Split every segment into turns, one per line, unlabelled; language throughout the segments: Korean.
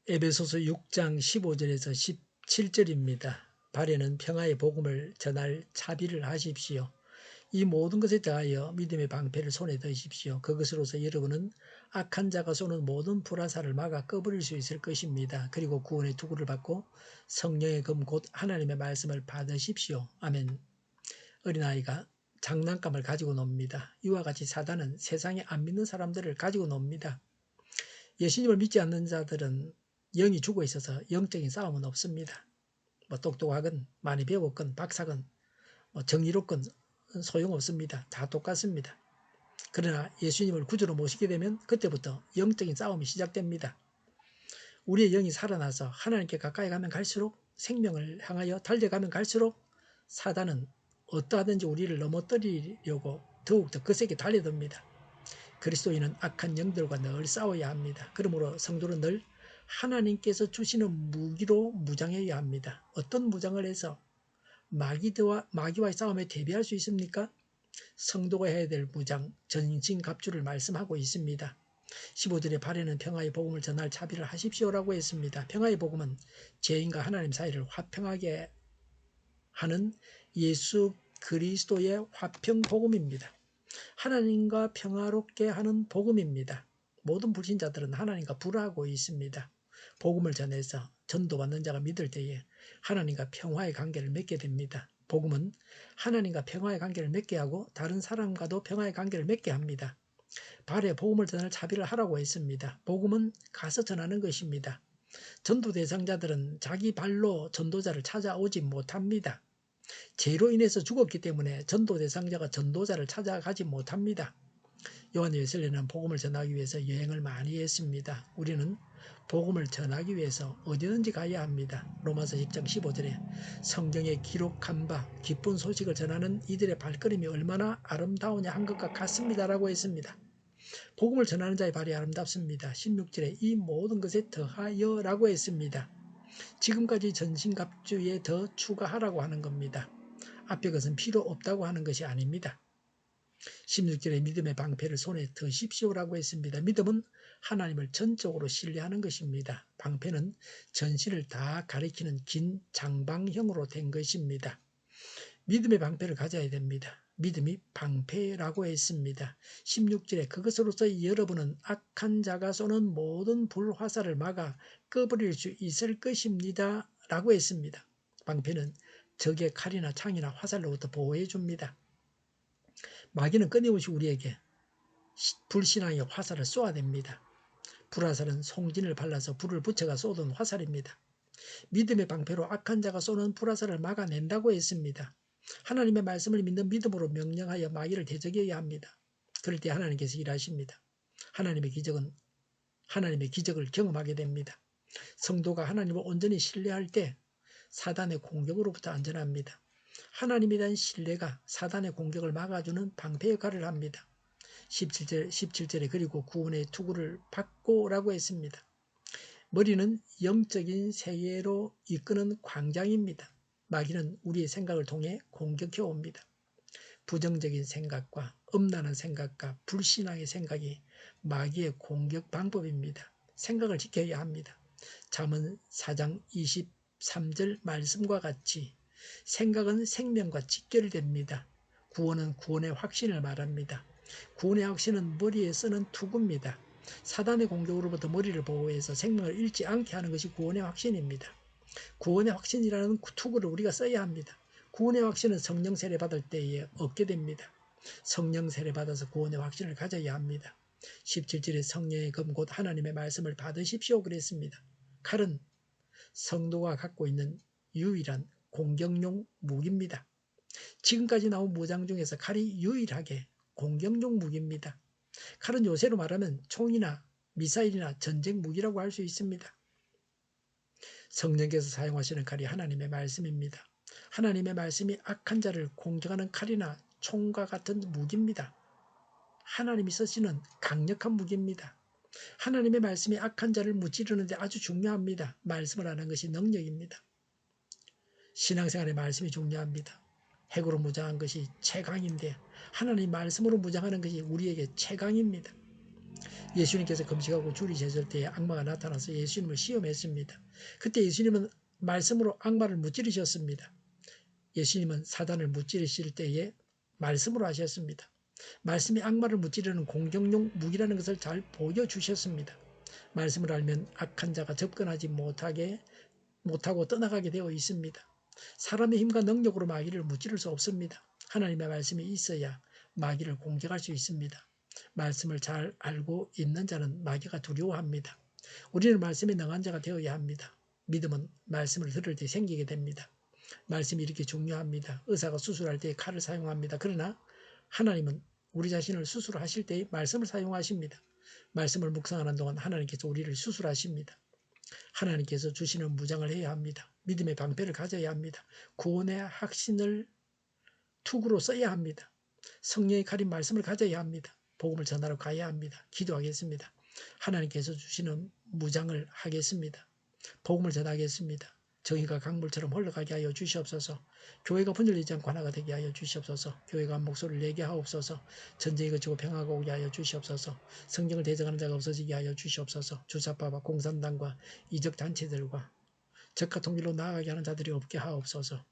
에베소서 6장 15절에서 17절입니다. 발에는 평화의 복음을 전할 차비를 하십시오. 이 모든 것에 더하여 믿음의 방패를 손에 드십시오. 그것으로서 여러분은 악한 자가 쏘는 모든 불화살을 막아 꺼버릴 수 있을 것입니다. 그리고 구원의 투구를 받고 성령의 금 곧 하나님의 말씀을 받으십시오. 아멘. 어린아이가 장난감을 가지고 놉니다. 이와 같이 사단은 세상에 안 믿는 사람들을 가지고 놉니다. 예수님을 믿지 않는 자들은 영이 죽어 있어서 영적인 싸움은 없습니다. 똑똑하건 많이 배웠건 박사건 정의롭건 소용없습니다. 다 똑같습니다. 그러나 예수님을 구주로 모시게 되면 그때부터 영적인 싸움이 시작됩니다. 우리의 영이 살아나서 하나님께 가까이 가면 갈수록 생명을 향하여 달려가면 갈수록 사단은 어떠하든지 우리를 넘어뜨리려고 더욱더 거세게 달려듭니다. 그리스도인은 악한 영들과 늘 싸워야 합니다. 그러므로 성도는 늘 하나님께서 주시는 무기로 무장해야 합니다. 어떤 무장을 해서 마귀와의 싸움에 대비할 수 있습니까? 성도가 해야 될 무장, 전신갑주를 말씀하고 있습니다. 15절에 발에는 평화의 복음을 전할 차비를 하십시오라고 했습니다. 평화의 복음은 죄인과 하나님 사이를 화평하게 하는 예수 그리스도의 화평 복음입니다. 하나님과 평화롭게 하는 복음입니다. 모든 불신자들은 하나님과 불화하고 있습니다. 복음을 전해서 전도받는 자가 믿을 때에 하나님과 평화의 관계를 맺게 됩니다. 복음은 하나님과 평화의 관계를 맺게 하고 다른 사람과도 평화의 관계를 맺게 합니다. 발에 복음을 전할 차비를 하라고 했습니다. 복음은 가서 전하는 것입니다. 전도 대상자들은 자기 발로 전도자를 찾아오지 못합니다. 죄로 인해서 죽었기 때문에 전도 대상자가 전도자를 찾아가지 못합니다. 요한 웨슬리는 복음을 전하기 위해서 여행을 많이 했습니다. 우리는 복음을 전하기 위해서 어디든지 가야 합니다. 로마서 10장 15절에 성경에 기록한 바 기쁜 소식을 전하는 이들의 발걸음이 얼마나 아름다우냐 한 것과 같습니다라고 했습니다. 복음을 전하는 자의 발이 아름답습니다. 16절에 이 모든 것에 더하여라고 했습니다. 지금까지 전신갑주에 더 추가하라고 하는 겁니다. 앞에 것은 필요 없다고 하는 것이 아닙니다. 16절에 믿음의 방패를 손에 드십시오라고 했습니다. 믿음은 하나님을 전적으로 신뢰하는 것입니다. 방패는 전신을 다 가리키는 긴 장방형으로 된 것입니다. 믿음의 방패를 가져야 됩니다. 믿음이 방패라고 했습니다. 16절에 그것으로서 여러분은 악한 자가 쏘는 모든 불화살을 막아 꺼버릴 수 있을 것입니다. 라고 했습니다. 방패는 적의 칼이나 창이나 화살로부터 보호해 줍니다. 마귀는 끊임없이 우리에게 불신앙의 화살을 쏘아댑니다. 불화살은 송진을 발라서 불을 붙여가 쏘던 화살입니다. 믿음의 방패로 악한 자가 쏘는 불화살을 막아낸다고 했습니다. 하나님의 말씀을 믿는 믿음으로 명령하여 마귀를 대적해야 합니다. 그럴 때 하나님께서 일하십니다. 하나님의 기적을 경험하게 됩니다. 성도가 하나님을 온전히 신뢰할 때 사단의 공격으로부터 안전합니다. 하나님에 대한 신뢰가 사단의 공격을 막아주는 방패 역할을 합니다. 17절에 그리고 구원의 투구를 받고라고 했습니다. 머리는 영적인 세계로 이끄는 광장입니다. 마귀는 우리의 생각을 통해 공격해 옵니다. 부정적인 생각과 음란한 생각과 불신앙의 생각이 마귀의 공격 방법입니다. 생각을 지켜야 합니다. 잠언 4장 23절 말씀과 같이 생각은 생명과 직결됩니다. 구원은 구원의 확신을 말합니다. 구원의 확신은 머리에 쓰는 투구입니다. 사단의 공격으로부터 머리를 보호해서 생명을 잃지 않게 하는 것이 구원의 확신입니다. 구원의 확신이라는 투구를 우리가 써야 합니다. 구원의 확신은 성령 세례 받을 때에 얻게 됩니다. 성령 세례 받아서 구원의 확신을 가져야 합니다. 17절에 성령의 금 곧 하나님의 말씀을 받으십시오 그랬습니다. 칼은 성도가 갖고 있는 유일한 공격용 무기입니다. 지금까지 나온 무장 중에서 칼이 유일하게 공격용 무기입니다. 칼은 요새로 말하면 총이나 미사일이나 전쟁 무기라고 할 수 있습니다. 성령께서 사용하시는 칼이 하나님의 말씀입니다. 하나님의 말씀이 악한 자를 공격하는 칼이나 총과 같은 무기입니다. 하나님이 쓰시는 강력한 무기입니다. 하나님의 말씀이 악한 자를 무찌르는데 아주 중요합니다. 말씀을 하는 것이 능력입니다. 신앙생활의 말씀이 중요합니다. 핵으로 무장한 것이 최강인데 하나님 말씀으로 무장하는 것이 우리에게 최강입니다. 예수님께서 금식하고 줄이 젖을 때에 악마가 나타나서 예수님을 시험했습니다. 그때 예수님은 말씀으로 악마를 무찌르셨습니다. 예수님은 사단을 무찌르실 때에 말씀으로 하셨습니다. 말씀이 악마를 무찌르는 공격용 무기라는 것을 잘 보여주셨습니다. 말씀을 알면 악한 자가 접근하지 못하고 떠나가게 되어 있습니다. 사람의 힘과 능력으로 마귀를 무찌를 수 없습니다. 하나님의 말씀이 있어야 마귀를 공격할 수 있습니다. 말씀을 잘 알고 있는 자는 마귀가 두려워합니다. 우리는 말씀에 능한 자가 되어야 합니다. 믿음은 말씀을 들을 때 생기게 됩니다. 말씀이 이렇게 중요합니다. 의사가 수술할 때 칼을 사용합니다. 그러나 하나님은 우리 자신을 수술하실 때 말씀을 사용하십니다. 말씀을 묵상하는 동안 하나님께서 우리를 수술하십니다. 하나님께서 주시는 무장을 해야 합니다. 믿음의 방패를 가져야 합니다. 구원의 확신을 투구로 써야 합니다. 성령의 가린 말씀을 가져야 합니다. 복음을 전하러 가야 합니다. 기도하겠습니다. 하나님께서 주시는 무장을 하겠습니다. 복음을 전하겠습니다. 정의가 강물처럼 흘러가게 하여 주시옵소서. 교회가 분열되지 않고 하나가 되게 하여 주시옵소서. 교회가 한 목소리를 내게 하옵소서. 전쟁이 그치고 평화가 오게 하여 주시옵소서. 성경을 대적하는 자가 없어지게 하여 주시옵소서. 주사파와 공산당과 이적 단체들과 적과 통일로 나아가게 하는 자들이 없게 하옵소서.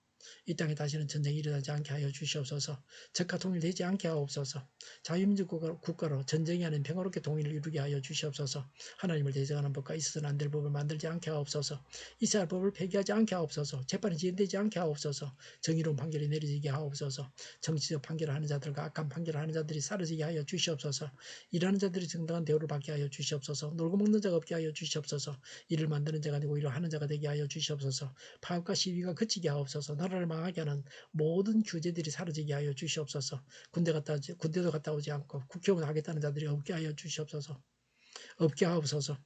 이 땅에 다시는 전쟁이 일어나지 않게 하여 주시옵소서. 적과 통일되지 않게 하옵소서. 자유민주 국가로 전쟁이 아닌 평화롭게 통일을 이루게 하여 주시옵소서. 하나님을 대적하는 법과 있어서는 안 될 법을 만들지 않게 하옵소서. 있어야 할 법을 폐기하지 않게 하옵소서. 재판이 진행되지 않게 하옵소서. 정의로운 판결이 내려지게 하옵소서. 정치적 판결을 하는 자들과 악한 판결을 하는 자들이 사라지게 하여 주시옵소서. 일하는 자들이 정당한 대우를 받게 하여 주시옵소서. 놀고 먹는 자가 없게 하여 주시옵소서. 일을 만드는 자가 아니고 일을 하는 자가 되게 하여 주시옵소서. 파업과 시위가 그치게 하옵소서. 나라를 망하게 하는 모든 규제들이 사라지게 하여 주시옵소서. 군대도 갔다 오지 않고 국회의원 하겠다는 자들이 없게 하여 주시옵소서. 없게 하옵소서.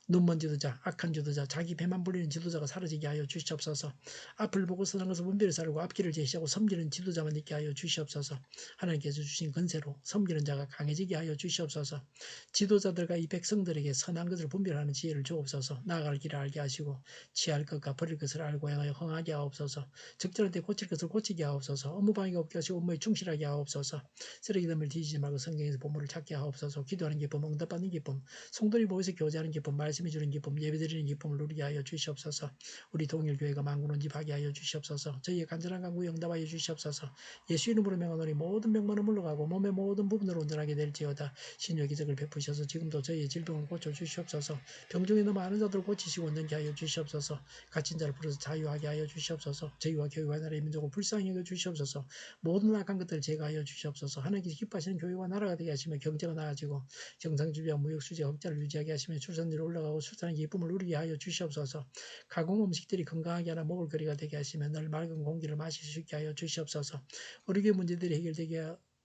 눈먼 지도자, 악한 지도자, 자기 배만 불리는 지도자가 사라지게 하여 주시옵소서. 앞을 보고 선한 것을 분별히 살고 앞길을 제시하고 섬기는 지도자만 있게 하여 주시옵소서. 하나님께서 주신 건세로 섬기는 자가 강해지게 하여 주시옵소서. 지도자들과 이 백성들에게 선한 것을 분별하는 지혜를 주옵소서. 나아갈 길을 알게 하시고 취할 것과 버릴 것을 알고 행하여 흥하게 하옵소서. 적절한 때 고칠 것을 고치게 하옵소서. 업무방해가 없게 하시고 업무에 충실하게 하옵소서. 쓰레기덤을 뒤지지 말고 성경에서 보물을 찾게 하옵소서. 기도하는 기쁨, 응답받는 기쁨, 성도들이 모여서 교제하는 기쁨, 말씀이 주는 기쁨, 예배드리는 기쁨을 누리게 하여 주시옵소서. 우리 동일교회가 만군원집하게 하여 주시옵소서. 저희의 간절한 간구에 응답하여 주시옵소서. 예수 이름으로 명하노니 모든 병만은 물러가고 몸의 모든 부분으로 온전하게 될지어다. 신의 기적을 베푸셔서 지금도 저희의 질병을 고쳐 주시옵소서. 병중에 너무 많은 자들을 고치시고 온전케 하여 주시옵소서. 갇힌 자를 풀어서 자유하게 하여 주시옵소서. 저희와 교회와 나라의 민족을 불쌍히 여겨 주시옵소서. 모든 악한 것들을 제거하여 주시옵소서. 하나님께서 기뻐하시는 교회와 나라가 되게 하시며 경제가 나아지고 경상주의와 무역수지 흑자를 유지하게 하시며 출산율이 올라가고 출산의 기쁨을 누리게 하여 주시옵소서. 가공 음식들이 건강하게 하나 먹을 거리가 되게 하시며 늘 맑은 공기를 마실 수 있게 하여 주시옵소서. 의료계 문제들이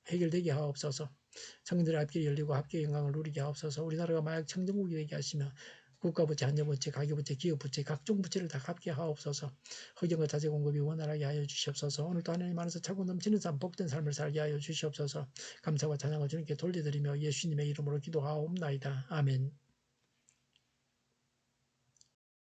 해결되게 하옵소서. 청년들의 앞길이 열리고 합계 영광을 누리게 하옵소서. 우리나라가 마약 청정국이 되게 하시며 국가부채, 한정부채, 가계부채, 기업부채, 각종 부채를 다 갚게 하옵소서. 흑연과 자재 공급이 원활하게 하여 주시옵소서. 오늘도 하나님 안에서 차고 넘치는 삶, 복된 삶을 살게 하여 주시옵소서. 감사와 찬양을 주님께 돌려드리며 예수님의 이름으로 기도하옵나이다. 아멘.